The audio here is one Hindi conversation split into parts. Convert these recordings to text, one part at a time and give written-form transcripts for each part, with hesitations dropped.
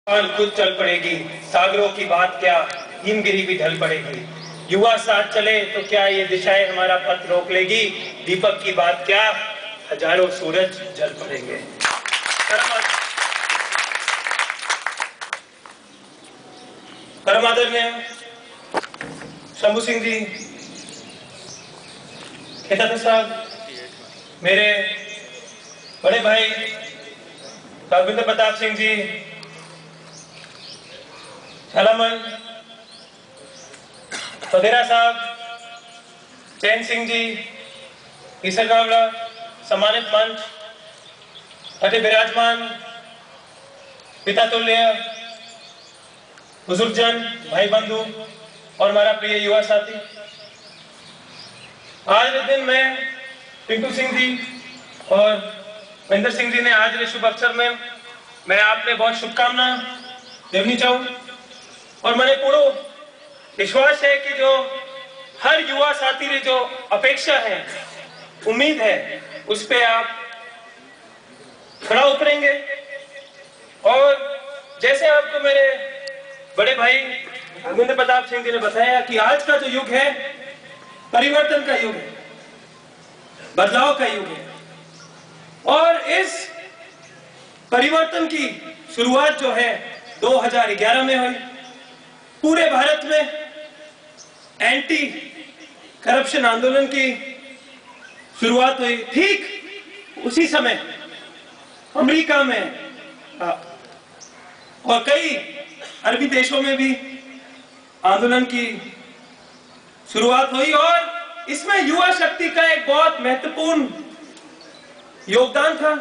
खुद चल पड़ेगी, सागरों की बात क्या, हिमगिरी भी ढल पड़ेगी। युवा साथ चले तो क्या ये दिशाएं हमारा पथ रोक लेगी। दीपक की बात क्या, हजारों सूरज जल पड़ेंगे। परम आदरणीय शंभू सिंह जी, खेतान साहब, मेरे बड़े भाई रविंद्र प्रताप सिंह जी, झालामल, वधेरा साहब, चैन सिंह जी, ईसर गावड़ा, सम्मानित मंच, अति विराजमान, पिता तुल्य, बुजुर्गजन, भाई बंधु और हमारा प्रिय युवा साथी, आज के दिन में पिंटू सिंह जी और महेंद्र सिंह जी ने आज के शुभ अवसर में मैं आपने बहुत शुभकामना देनी चाहूँ और मैंने पूरा विश्वास है कि जो हर युवा साथी ने जो अपेक्षा है, उम्मीद है, उस पे आप खड़ा उतरेंगे। और जैसे आपको मेरे बड़े भाई रविंद्र प्रताप सिंह जी ने बताया कि आज का जो युग है परिवर्तन का युग है, बदलाव का युग है और इस परिवर्तन की शुरुआत जो है 2011 में हुई। पूरे भारत में एंटी करप्शन आंदोलन की शुरुआत हुई। ठीक उसी समय अमेरिका में और कई अरबी देशों में भी आंदोलन की शुरुआत हुई और इसमें युवा शक्ति का एक बहुत महत्वपूर्ण योगदान था।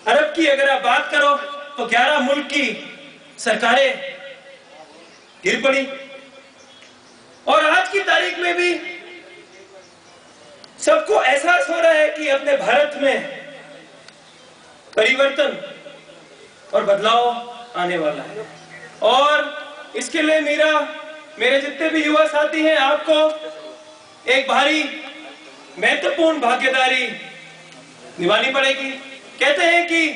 अरब की अगर आप बात करो तो 11 मुल्क की सरकारें गिर पड़ी और आज की तारीख में भी सबको एहसास हो रहा है कि अपने भारत में परिवर्तन और बदलाव आने वाला है। और इसके लिए मेरे जितने भी युवा साथी हैं, आपको एक भारी महत्वपूर्ण भागीदारी निभानी पड़ेगी। कहते हैं कि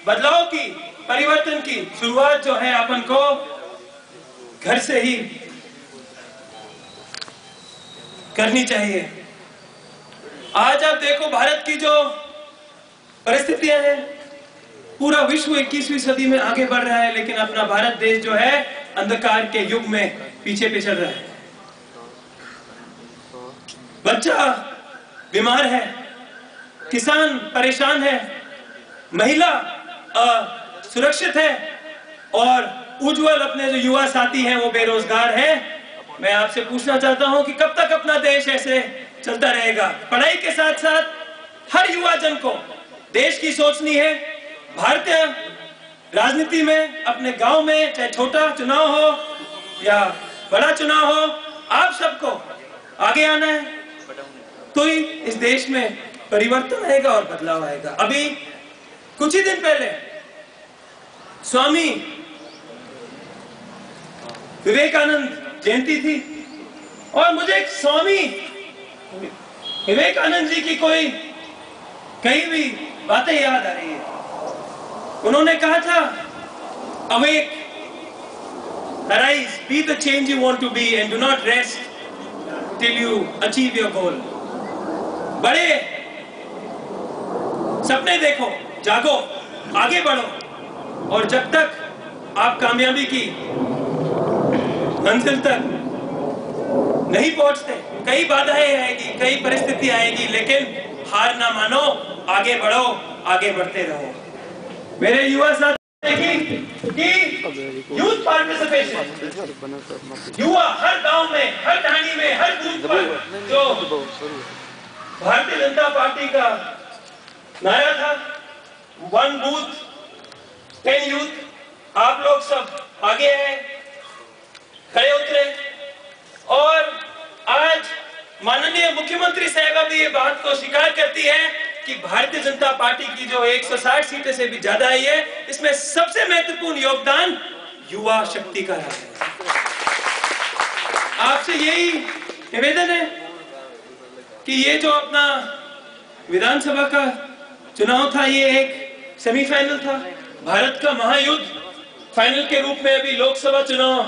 बदलाव की, परिवर्तन की शुरुआत जो है अपन को घर से ही करनी चाहिए। आज आप देखो भारत की जो परिस्थितियां हैं, पूरा विश्व 21वीं सदी में आगे बढ़ रहा है, लेकिन अपना भारत देश जो है अंधकार के युग में पीछे चल रहा है। बच्चा बीमार है, किसान परेशान है, महिला सुरक्षित है और उज्जवल अपने जो युवा साथी हैं वो बेरोजगार है। मैं आपसे पूछना चाहता हूं कि कब तक अपना देश ऐसे चलता रहेगा। पढ़ाई के साथ साथ हर युवा जन को देश की सोचनी है। भारतीय राजनीति में अपने गांव में चाहे छोटा चुनाव हो या बड़ा चुनाव हो, आप सबको आगे आना है, तो ही इस देश में परिवर्तन आएगा और बदलाव आएगा। अभी कुछ ही दिन पहले स्वामी विवेकानंद जयंती थी और मुझे एक स्वामी विवेकानंद जी की कोई कई भी बातें याद आ रही है। उन्होंने कहा था, awake, arise, be the change you want to be and do not rest till you achieve your goal. बड़े सपने देखो, जागो, आगे बढ़ो और जब तक आप कामयाबी की मंजिल तक नहीं पहुंचते, कई बाधाएं आएगी, कई परिस्थिति आएगी, लेकिन हार ना मानो, आगे बढ़ो, आगे बढ़ते रहो। मेरे युवा साथी कि यूथ पार्टिसिपेशन, युवा हर गांव में, हर ढाणी में, हर बूथ पर जो भारतीय जनता पार्टी का नारा था, 1 बूथ 10 यूथ, आप लोग सब आगे आए, खड़े उतरे और आज माननीय मुख्यमंत्री साहिबा भी ये बात को स्वीकार करती है कि भारतीय जनता पार्टी की जो 160 सीटें से भी ज्यादा आई है, इसमें सबसे महत्वपूर्ण योगदान युवा शक्ति का रहा है। आपसे यही निवेदन है कि ये जो अपना विधानसभा का चुनाव था, ये एक सेमीफाइनल था। भारत का महायुद्ध फाइनल के रूप में अभी लोकसभा चुनाव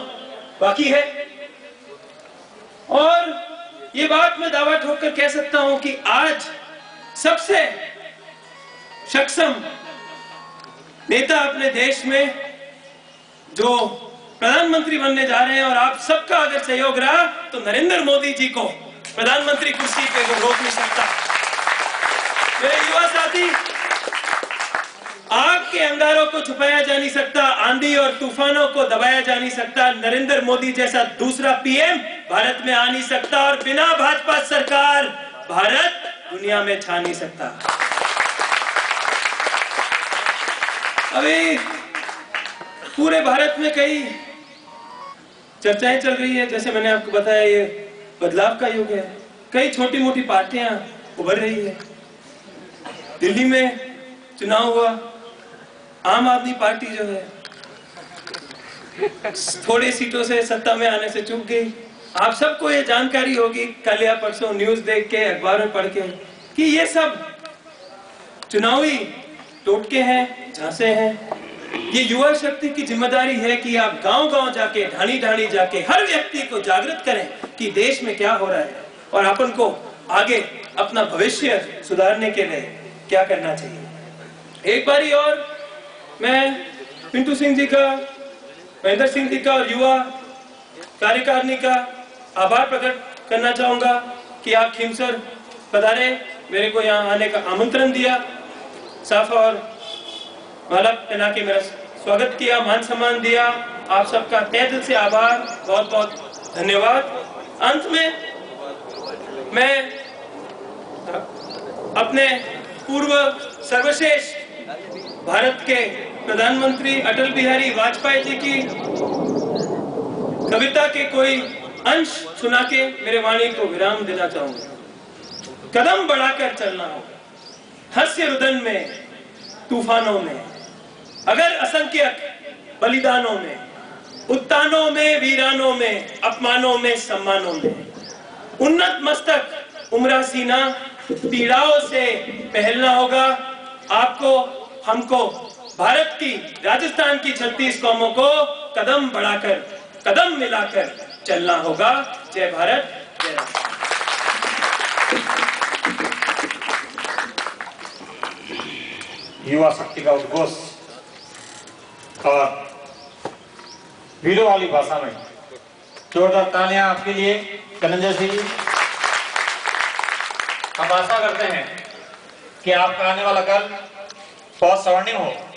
बाकी है। और ये बात मैं दावा ठोककर कह सकता हूं कि आज सबसे सक्षम नेता अपने देश में जो प्रधानमंत्री बनने जा रहे हैं, और आप सबका अगर सहयोग रहा तो नरेंद्र मोदी जी को प्रधानमंत्री कुर्सी पे वो रोक नहीं सकता। मेरे युवा साथी, आग के अंगारों को छुपाया जा नहीं सकता, आंधी और तूफानों को दबाया जा नहीं सकता। नरेंद्र मोदी जैसा दूसरा पीएम भारत में आ नहीं सकता, और बिना भाजपा सरकार भारत दुनिया में छा नहीं सकता। अभी पूरे भारत में कई चर्चाएं चल रही है, जैसे मैंने आपको बताया ये बदलाव का युग है। कई छोटी मोटी पार्टियां उभर रही है। दिल्ली में चुनाव हुआ, आम आदमी पार्टी जो है थोड़ी सीटों से सत्ता में आने से चूक गई। आप सबको ये जानकारी होगी कल या परसों न्यूज देख के, अखबार में पढ़ के, कि ये सब चुनावी टोटके हैं, झांसे हैं। ये युवा शक्ति की जिम्मेदारी है कि आप गांव-गांव जाके, ढाणी-ढाणी जाके हर व्यक्ति को जागृत करें कि देश में क्या हो रहा है और अपन को आगे अपना भविष्य सुधारने के लिए क्या करना चाहिए। एक बारी और मैं पिंटू सिंह जी का, महेंद्र सिंह जी का और युवा कार्यकारिणी का आभार प्रकट करना चाहूंगा कि आप खीमसर पधारे, मेरे को यहाँ आने का आमंत्रण दिया, साफा और माला पहना के मेरा स्वागत किया, मान सम्मान दिया। आप सबका तहे दिल से आभार, बहुत बहुत धन्यवाद। अंत में मैं अपने पूर्व सर्वश्रेष्ठ भारत के प्रधानमंत्री अटल बिहारी वाजपेयी जी की कविता के कोई अंश सुना के मेरे वाणी को विराम देना चाहूंगा। कदम बढ़ाकर चलना होगा, हास्य रुदन में, तूफानों में, अगर असंख्यक बलिदानों में, उत्तानों में, वीरानों में, अपमानों में, सम्मानों में, उन्नत मस्तक उमरा सीना, पीड़ाओं से पहलना होगा। आपको, हमको, भारत की, राजस्थान की 36 कौमों को कदम बढ़ाकर, कदम मिलाकर चलना होगा। जय भारत, जय राष्ट्र। युवा शक्ति का उद्घोष और वीरों वाली भाषा में जोरदार तालियां आपके लिए धनंजय सिंह जी। हम आशा करते हैं कि आपका आने वाला कल बहुत स्वर्णिम हो।